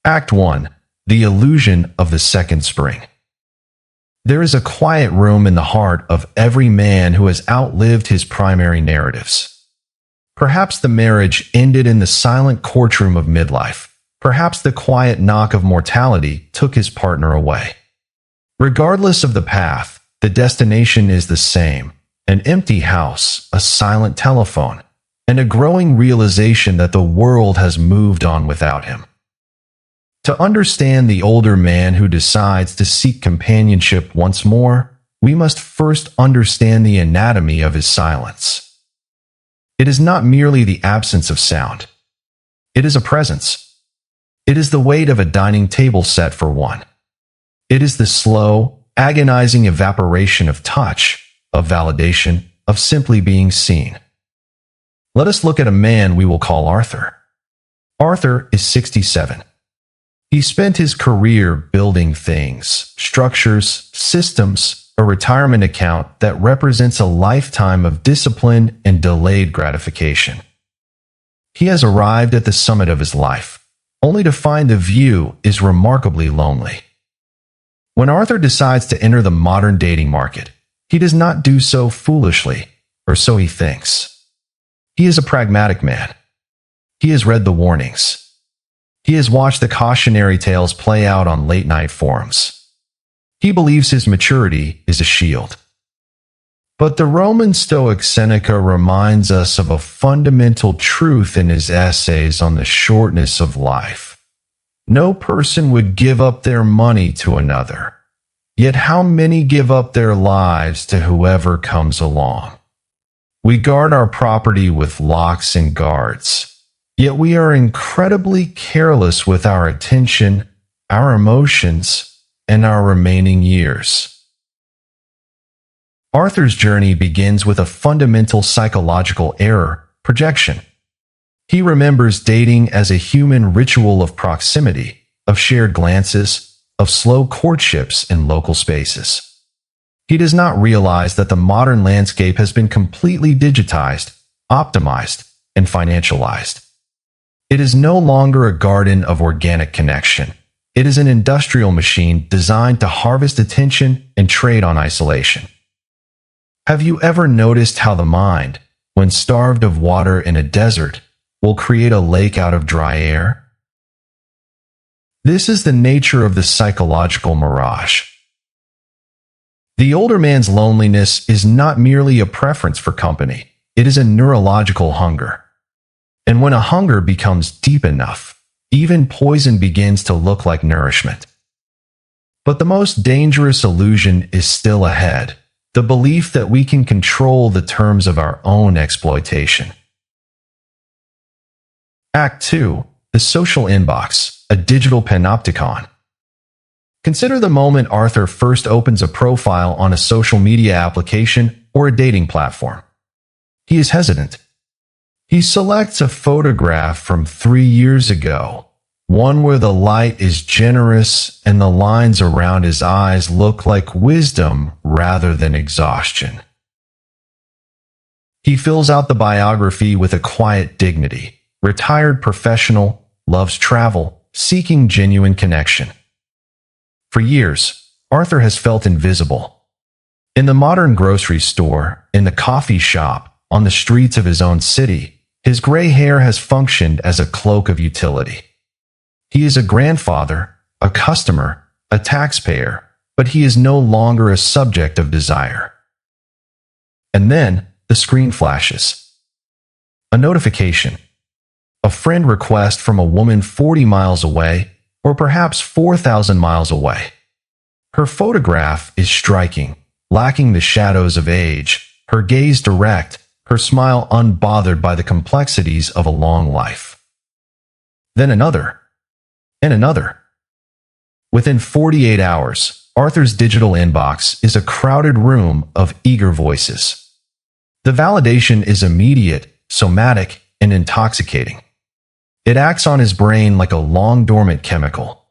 Act 1. The Illusion of the Second Spring. There is a quiet room in the heart of every man who has outlived his primary narratives. Perhaps the marriage ended in the silent courtroom of midlife. Perhaps the quiet knock of mortality took his partner away. Regardless of the path, the destination is the same: an empty house, a silent telephone, and a growing realization that the world has moved on without him. To understand the older man who decides to seek companionship once more, we must first understand the anatomy of his silence. It is not merely the absence of sound. It is a presence. It is the weight of a dining table set for one. It is the slow, agonizing evaporation of touch, of validation, of simply being seen. Let us look at a man we will call Arthur. Arthur is 67. He spent his career building things, structures, systems, a retirement account that represents a lifetime of discipline and delayed gratification. He has arrived at the summit of his life, only to find the view is remarkably lonely. When Arthur decides to enter the modern dating market, he does not do so foolishly, or so he thinks. He is a pragmatic man. He has read the warnings. He has watched the cautionary tales play out on late-night forums. He believes his maturity is a shield. But the Roman Stoic Seneca reminds us of a fundamental truth in his essays on the shortness of life. No person would give up their money to another. Yet how many give up their lives to whoever comes along? We guard our property with locks and guards. Yet we are incredibly careless with our attention, our emotions, and our remaining years. Arthur's journey begins with a fundamental psychological error: projection. He remembers dating as a human ritual of proximity, of shared glances, of slow courtships in local spaces. He does not realize that the modern landscape has been completely digitized, optimized, and financialized. It is no longer a garden of organic connection. It is an industrial machine designed to harvest attention and trade on isolation. Have you ever noticed how the mind, when starved of water in a desert, will create a lake out of dry air? This is the nature of the psychological mirage. The older man's loneliness is not merely a preference for company. It is a neurological hunger. And when a hunger becomes deep enough, even poison begins to look like nourishment. But the most dangerous illusion is still ahead: the belief that we can control the terms of our own exploitation. Act 2. The Social Inbox, a Digital Panopticon. Consider the moment Arthur first opens a profile on a social media application or a dating platform. He is hesitant. He selects a photograph from 3 years ago, one where the light is generous and the lines around his eyes look like wisdom rather than exhaustion. He fills out the biography with a quiet dignity: retired professional, loves travel, seeking genuine connection. For years, Arthur has felt invisible. In the modern grocery store, in the coffee shop, on the streets of his own city, his gray hair has functioned as a cloak of utility. He is a grandfather, a customer, a taxpayer, but he is no longer a subject of desire. And then, the screen flashes. A notification. A friend request from a woman 40 miles away, or perhaps 4,000 miles away. Her photograph is striking, lacking the shadows of age, her gaze direct, her smile unbothered by the complexities of a long life. Then another, and another. Within 48 hours, Arthur's digital inbox is a crowded room of eager voices. The validation is immediate, somatic, and intoxicating. It acts on his brain like a long-dormant chemical.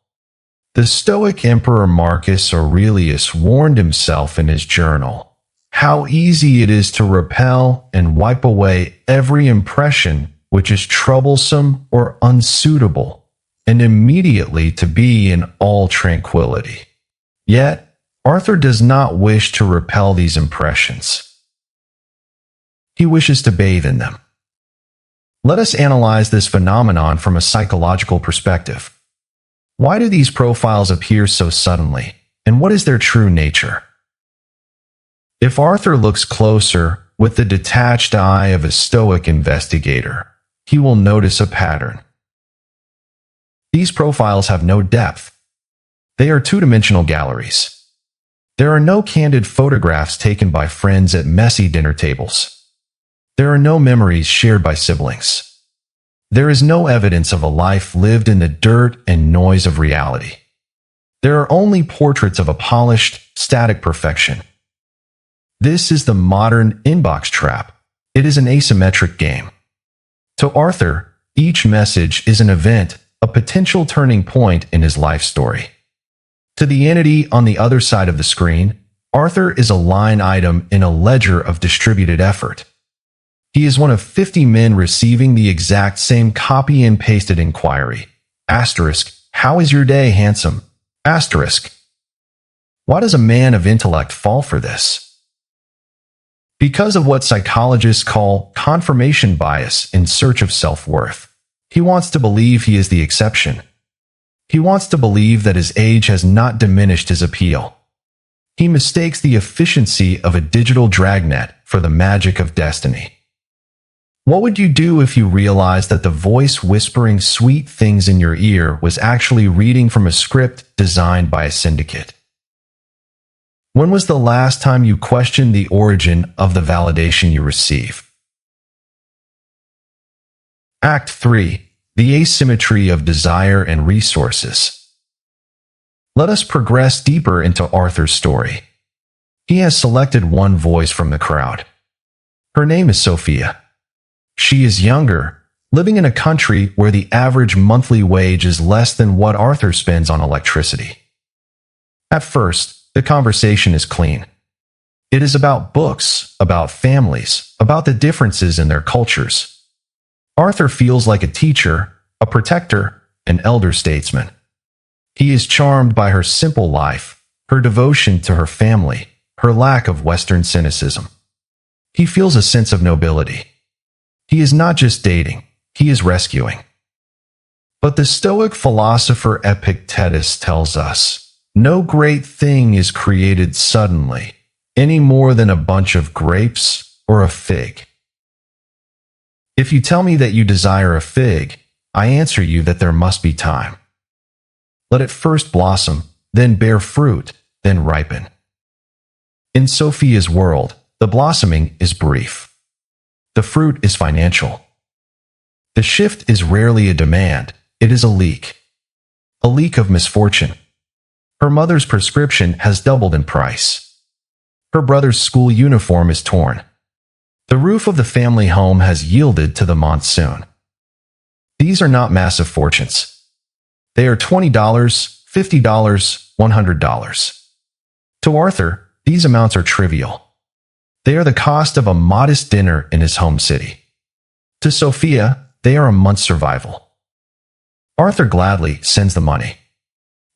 The Stoic Emperor Marcus Aurelius warned himself in his journal how easy it is to repel and wipe away every impression which is troublesome or unsuitable, and immediately to be in all tranquility. Yet, Arthur does not wish to repel these impressions. He wishes to bathe in them. Let us analyze this phenomenon from a psychological perspective. Why do these profiles appear so suddenly, and what is their true nature? If Arthur looks closer with the detached eye of a Stoic investigator, he will notice a pattern. These profiles have no depth. They are two-dimensional galleries. There are no candid photographs taken by friends at messy dinner tables. There are no memories shared by siblings. There is no evidence of a life lived in the dirt and noise of reality. There are only portraits of a polished, static perfection. This is the modern inbox trap. It is an asymmetric game. To Arthur, each message is an event, a potential turning point in his life story. To the entity on the other side of the screen, Arthur is a line item in a ledger of distributed effort. He is one of 50 men receiving the exact same copy and pasted inquiry. Asterisk, how is your day, handsome? Asterisk. Why does a man of intellect fall for this? Because of what psychologists call confirmation bias in search of self-worth. He wants to believe he is the exception. He wants to believe that his age has not diminished his appeal. He mistakes the efficiency of a digital dragnet for the magic of destiny. What would you do if you realized that the voice whispering sweet things in your ear was actually reading from a script designed by a syndicate? When was the last time you questioned the origin of the validation you receive? Act 3. The asymmetry of desire and resources. Let us progress deeper into Arthur's story. He has selected one voice from the crowd. Her name is Sophia. She is younger, living in a country where the average monthly wage is less than what Arthur spends on electricity. At first, the conversation is clean. It is about books, about families, about the differences in their cultures. Arthur feels like a teacher, a protector, an elder statesman. He is charmed by her simple life, her devotion to her family, her lack of Western cynicism. He feels a sense of nobility. He is not just dating, he is rescuing. But the Stoic philosopher Epictetus tells us, no great thing is created suddenly, any more than a bunch of grapes or a fig. If you tell me that you desire a fig, I answer you that there must be time. Let it first blossom, then bear fruit, then ripen. In Sophia's world, the blossoming is brief. The fruit is financial. The shift is rarely a demand, it is a leak. A leak of misfortune. Her mother's prescription has doubled in price. Her brother's school uniform is torn. The roof of the family home has yielded to the monsoon. These are not massive fortunes. They are $20, $50, $100. To Arthur, these amounts are trivial. They are the cost of a modest dinner in his home city. To Sophia, they are a month's survival. Arthur gladly sends the money.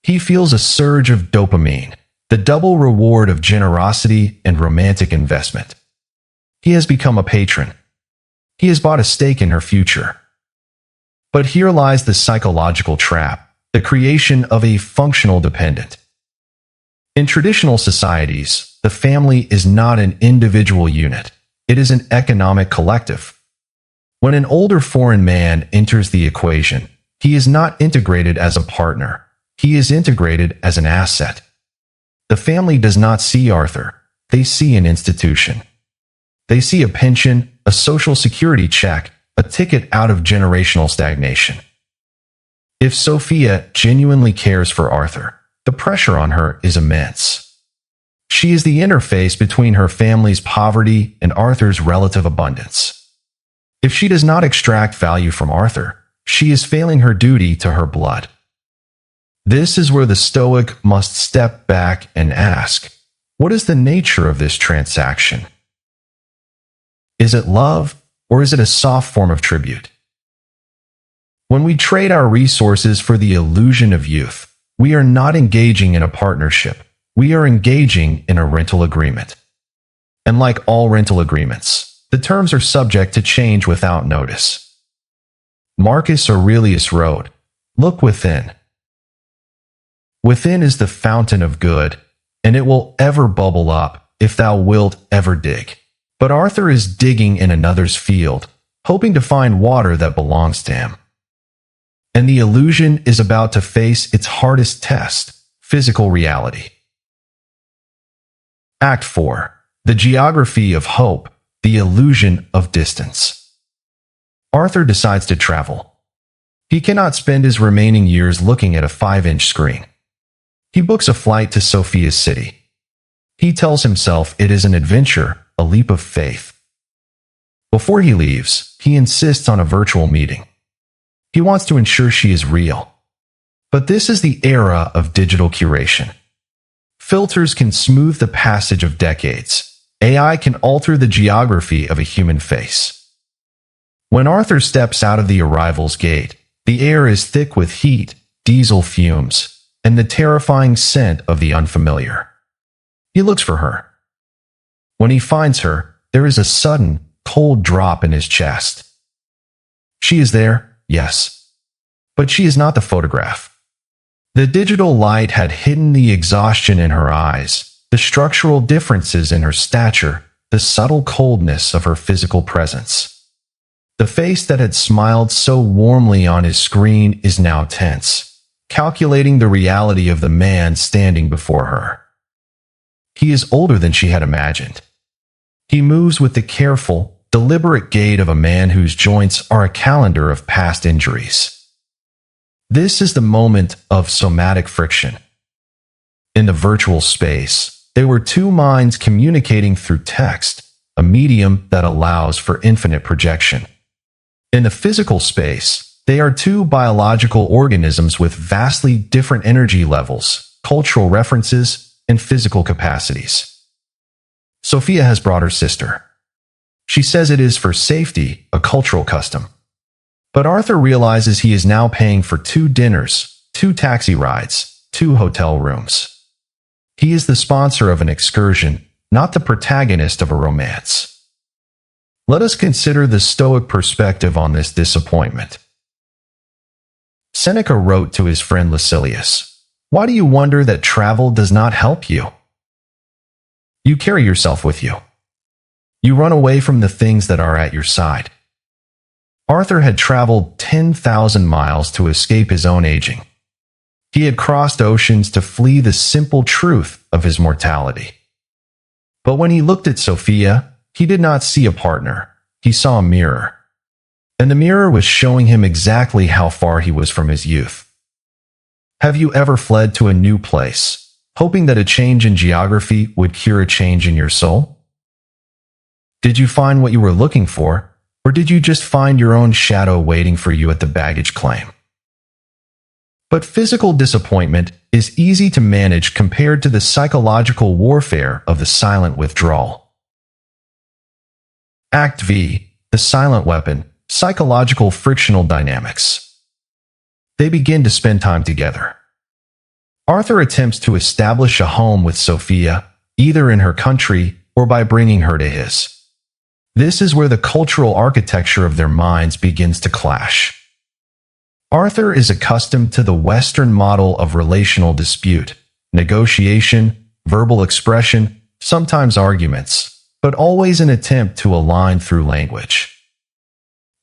He feels a surge of dopamine, the double reward of generosity and romantic investment. He has become a patron. He has bought a stake in her future. But here lies the psychological trap, the creation of a functional dependent. In traditional societies, the family is not an individual unit. It is an economic collective. When an older foreign man enters the equation, he is not integrated as a partner. He is integrated as an asset. The family does not see Arthur. They see an institution. They see a pension, a social security check, a ticket out of generational stagnation. If Sophia genuinely cares for Arthur, the pressure on her is immense. She is the interface between her family's poverty and Arthur's relative abundance. If she does not extract value from Arthur, she is failing her duty to her blood. This is where the Stoic must step back and ask, what is the nature of this transaction? Is it love, or is it a soft form of tribute? When we trade our resources for the illusion of youth, we are not engaging in a partnership. We are engaging in a rental agreement. And like all rental agreements, the terms are subject to change without notice. Marcus Aurelius wrote, "Look within. Within is the fountain of good, and it will ever bubble up if thou wilt ever dig." But Arthur is digging in another's field, hoping to find water that belongs to him. And the illusion is about to face its hardest test, physical reality. Act 4. The geography of hope, the illusion of distance. Arthur decides to travel. He cannot spend his remaining years looking at a 5-inch screen. He books a flight to Sophia's city. He tells himself it is an adventure, a leap of faith. Before he leaves, he insists on a virtual meeting. He wants to ensure she is real. But this is the era of digital curation. Filters can smooth the passage of decades. AI can alter the geography of a human face. When Arthur steps out of the arrival's gate, the air is thick with heat, diesel fumes, and the terrifying scent of the unfamiliar. He looks for her. When he finds her, there is a sudden, cold drop in his chest. She is there, yes. But she is not the photograph. The digital light had hidden the exhaustion in her eyes, the structural differences in her stature, the subtle coldness of her physical presence. The face that had smiled so warmly on his screen is now tense, calculating the reality of the man standing before her. He is older than she had imagined. He moves with the careful, deliberate gait of a man whose joints are a calendar of past injuries. This is the moment of somatic friction. In the virtual space, there were two minds communicating through text, a medium that allows for infinite projection. In the physical space, they are two biological organisms with vastly different energy levels, cultural references, and physical capacities. Sophia has brought her sister. She says it is for safety, a cultural custom. But Arthur realizes he is now paying for 2 dinners, 2 taxi rides, 2 hotel rooms. He is the sponsor of an excursion, not the protagonist of a romance. Let us consider the Stoic perspective on this disappointment. Seneca wrote to his friend Lucilius, "Why do you wonder that travel does not help you? You carry yourself with you. You run away from the things that are at your side." Arthur had traveled 10,000 miles to escape his own aging. He had crossed oceans to flee the simple truth of his mortality. But when he looked at Sophia, he did not see a partner. He saw a mirror. And the mirror was showing him exactly how far he was from his youth. Have you ever fled to a new place, hoping that a change in geography would cure a change in your soul? Did you find what you were looking for, or did you just find your own shadow waiting for you at the baggage claim? But physical disappointment is easy to manage compared to the psychological warfare of the silent withdrawal. Act V, the silent weapon, psychological frictional dynamics. They begin to spend time together. Arthur attempts to establish a home with Sophia, either in her country or by bringing her to his. This is where the cultural architecture of their minds begins to clash. Arthur is accustomed to the Western model of relational dispute, negotiation, verbal expression, sometimes arguments, but always an attempt to align through language.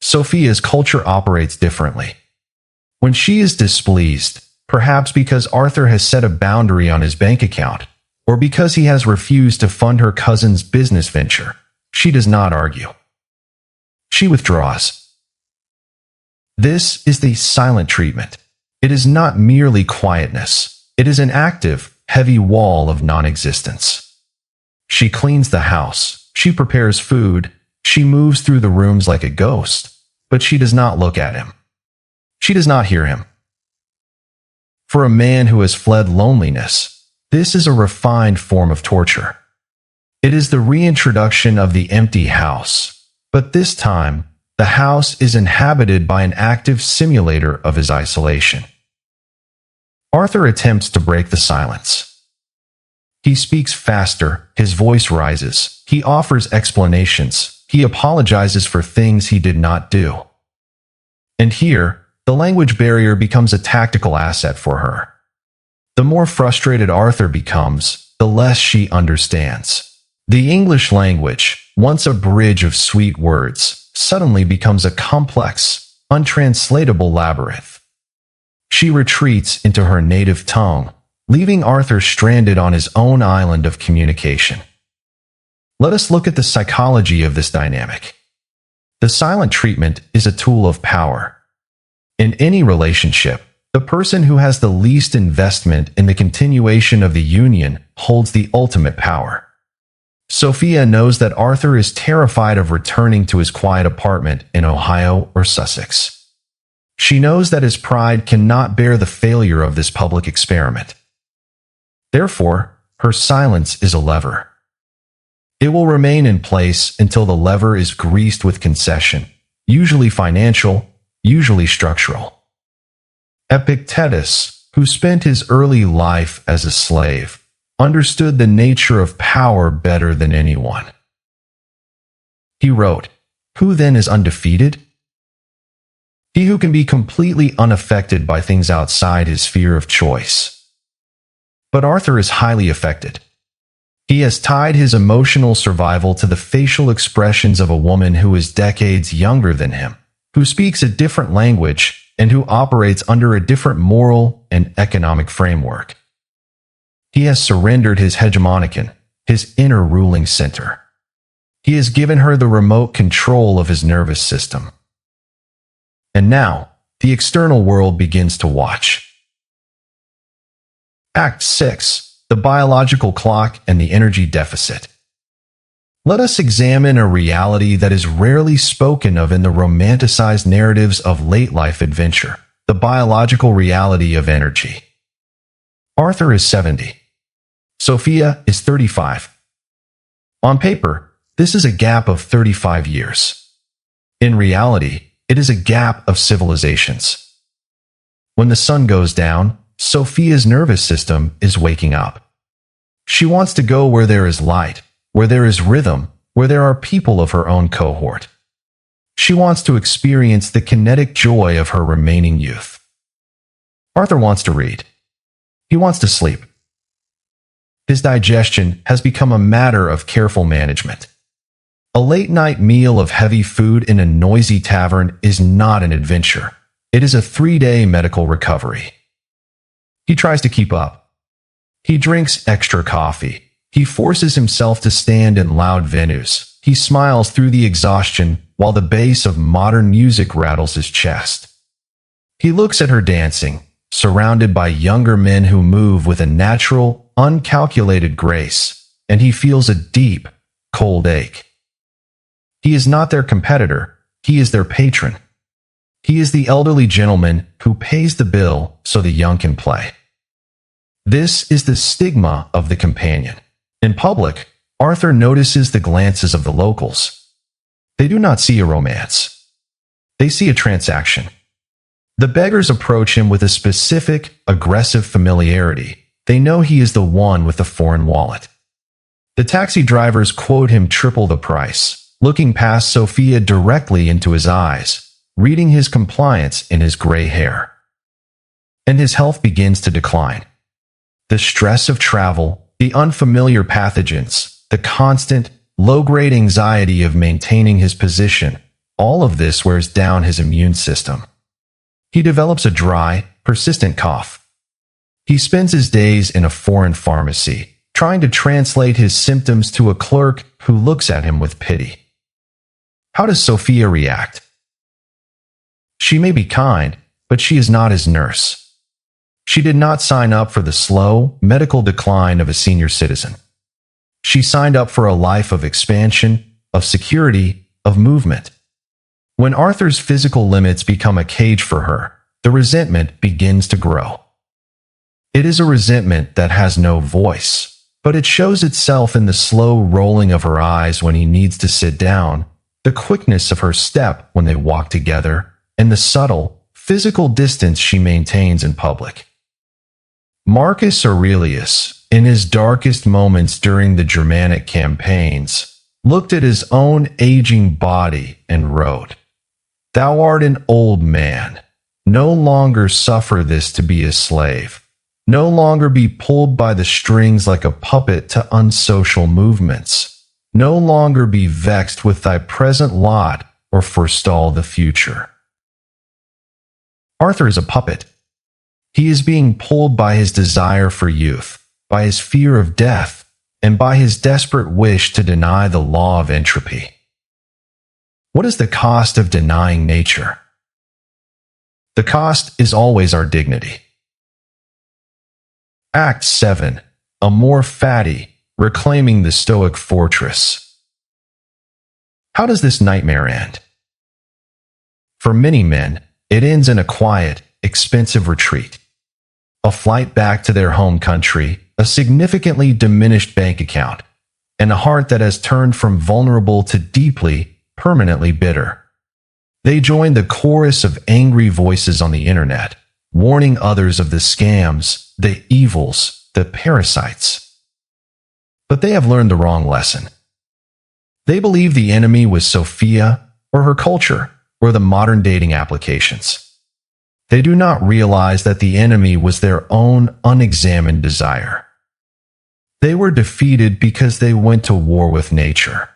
Sophia's culture operates differently. When she is displeased, perhaps because Arthur has set a boundary on his bank account, or because he has refused to fund her cousin's business venture, she does not argue. She withdraws. This is the silent treatment. It is not merely quietness. It is an active, heavy wall of non-existence. She cleans the house. She prepares food. She moves through the rooms like a ghost, but she does not look at him. She does not hear him. For a man who has fled loneliness, this is a refined form of torture. It is the reintroduction of the empty house, but this time, the house is inhabited by an active simulator of his isolation. Arthur attempts to break the silence. He speaks faster, his voice rises, he offers explanations, he apologizes for things he did not do. And here, the language barrier becomes a tactical asset for her. The more frustrated Arthur becomes, the less she understands. The English language, once a bridge of sweet words, suddenly becomes a complex, untranslatable labyrinth. She retreats into her native tongue, leaving Arthur stranded on his own island of communication. Let us look at the psychology of this dynamic. The silent treatment is a tool of power. In any relationship, the person who has the least investment in the continuation of the union holds the ultimate power. Sophia knows that Arthur is terrified of returning to his quiet apartment in Ohio or Sussex. She knows that his pride cannot bear the failure of this public experiment. Therefore, her silence is a lever. It will remain in place until the lever is greased with concession, usually financial, usually structural. Epictetus, who spent his early life as a slave, understood the nature of power better than anyone. He wrote, "Who then is undefeated? He who can be completely unaffected by things outside his sphere of choice." But Arthur is highly affected. He has tied his emotional survival to the facial expressions of a woman who is decades younger than him, who speaks a different language, and who operates under a different moral and economic framework. He has surrendered his hegemonicon, his inner ruling center. He has given her the remote control of his nervous system. And now, the external world begins to watch. Act 6. The biological clock and the energy deficit. Let us examine a reality that is rarely spoken of in the romanticized narratives of late-life adventure, the biological reality of energy. Arthur is 70. Sophia is 35. On paper, this is a gap of 35 years. In reality, it is a gap of civilizations. When the sun goes down, Sophia's nervous system is waking up. She wants to go where there is light, where there is rhythm, where there are people of her own cohort. She wants to experience the kinetic joy of her remaining youth. Arthur wants to read. He wants to sleep. His digestion has become a matter of careful management. A late-night meal of heavy food in a noisy tavern is not an adventure. It is a 3-day medical recovery. He tries to keep up. He drinks extra coffee. He forces himself to stand in loud venues. He smiles through the exhaustion while the bass of modern music rattles his chest. He looks at her dancing, surrounded by younger men who move with a natural, uncalculated grace, and he feels a deep, cold ache. He is not their competitor, he is their patron. He is the elderly gentleman who pays the bill so the young can play. This is the stigma of the companion. In public, Arthur notices the glances of the locals. They do not see a romance. They see a transaction. The beggars approach him with a specific, aggressive familiarity. They know he is the one with the foreign wallet. The taxi drivers quote him triple the price, looking past Sophia directly into his eyes, reading his compliance in his gray hair. And his health begins to decline. The stress of travel, the unfamiliar pathogens, the constant, low-grade anxiety of maintaining his position, all of this wears down his immune system. He develops a dry, persistent cough. He spends his days in a foreign pharmacy, trying to translate his symptoms to a clerk who looks at him with pity. How does Sophia react? She may be kind, but she is not his nurse. She did not sign up for the slow, medical decline of a senior citizen. She signed up for a life of expansion, of security, of movement. When Arthur's physical limits become a cage for her, the resentment begins to grow. It is a resentment that has no voice, but it shows itself in the slow rolling of her eyes when he needs to sit down, the quickness of her step when they walk together, and the subtle, physical distance she maintains in public. Marcus Aurelius, in his darkest moments during the Germanic campaigns, looked at his own aging body and wrote, "Thou art an old man. No longer suffer this to be a slave. No longer be pulled by the strings like a puppet to unsocial movements. No longer be vexed with thy present lot or forestall the future." Arthur is a puppet. He is being pulled by his desire for youth, by his fear of death, and by his desperate wish to deny the law of entropy. What is the cost of denying nature? The cost is always our dignity. Act 7. A more fatty, reclaiming the Stoic fortress. How does this nightmare end? For many men, it ends in a quiet, expensive retreat. A flight back to their home country, a significantly diminished bank account, and a heart that has turned from vulnerable to deeply, permanently bitter. They join the chorus of angry voices on the internet, warning others of the scams, the evils, the parasites. But they have learned the wrong lesson. They believe the enemy was Sophia, or her culture, or the modern dating applications. They do not realize that the enemy was their own unexamined desire. They were defeated because they went to war with nature.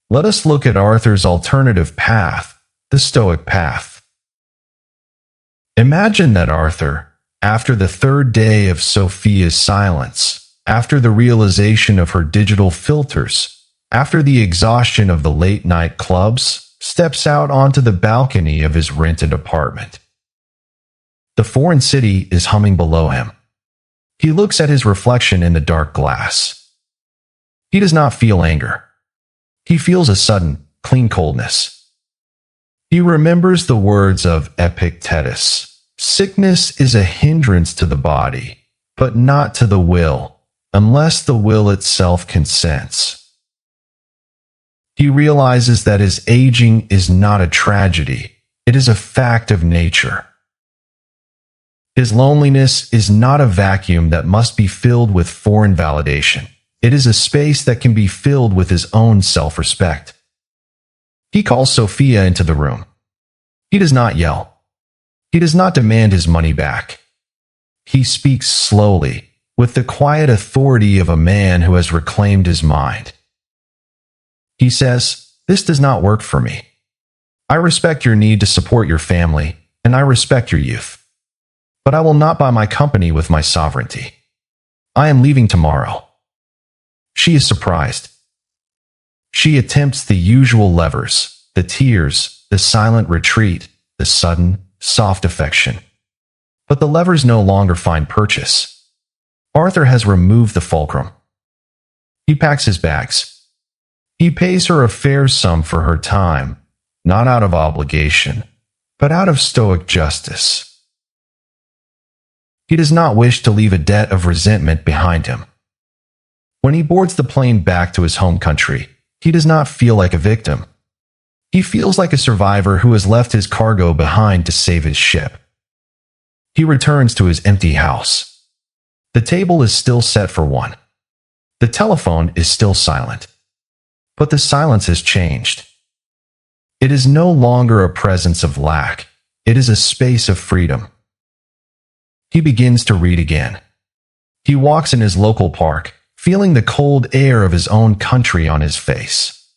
Let us look at Arthur's alternative path, the Stoic path. Imagine that Arthur, after the third day of Sophia's silence, after the realization of her digital filters, after the exhaustion of the late-night clubs, steps out onto the balcony of his rented apartment. The foreign city is humming below him. He looks at his reflection in the dark glass. He does not feel anger. He feels a sudden, clean coldness. He remembers the words of Epictetus, "Sickness is a hindrance to the body, but not to the will, unless the will itself consents." He realizes that his aging is not a tragedy, it is a fact of nature. His loneliness is not a vacuum that must be filled with foreign validation. It is a space that can be filled with his own self-respect. He calls Sophia into the room. He does not yell. He does not demand his money back. He speaks slowly, with the quiet authority of a man who has reclaimed his mind. He says, "This does not work for me. I respect your need to support your family, and I respect your youth. But I will not buy my company with my sovereignty. I am leaving tomorrow." She is surprised. She attempts the usual levers, the tears, the silent retreat, the sudden, soft affection. But the levers no longer find purchase. Arthur has removed the fulcrum. He packs his bags. He pays her a fair sum for her time, not out of obligation, but out of Stoic justice. He does not wish to leave a debt of resentment behind him. When he boards the plane back to his home country, he does not feel like a victim. He feels like a survivor who has left his cargo behind to save his ship. He returns to his empty house. The table is still set for one. The telephone is still silent. But the silence has changed. It is no longer a presence of lack. It is a space of freedom. He begins to read again. He walks in his local park, feeling the cold air of his own country on his face.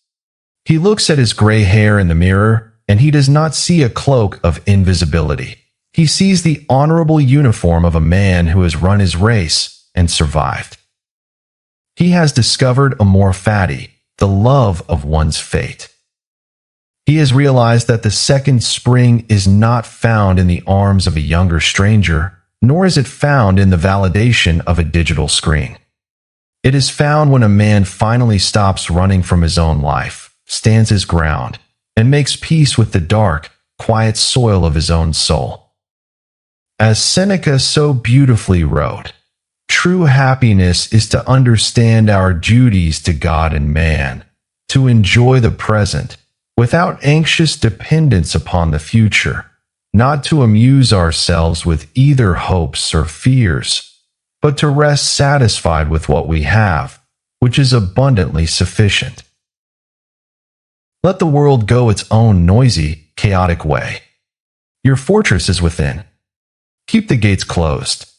He looks at his gray hair in the mirror, and he does not see a cloak of invisibility. He sees the honorable uniform of a man who has run his race and survived. He has discovered a more fatty, the love of one's fate. He has realized that the second spring is not found in the arms of a younger stranger, nor is it found in the validation of a digital screen. It is found when a man finally stops running from his own life, stands his ground, and makes peace with the dark, quiet soil of his own soul. As Seneca so beautifully wrote, "True happiness is to understand our duties to God and man, to enjoy the present, without anxious dependence upon the future, not to amuse ourselves with either hopes or fears, but to rest satisfied with what we have, which is abundantly sufficient. Let the world go its own noisy, chaotic way. Your fortress is within. Keep the gates closed.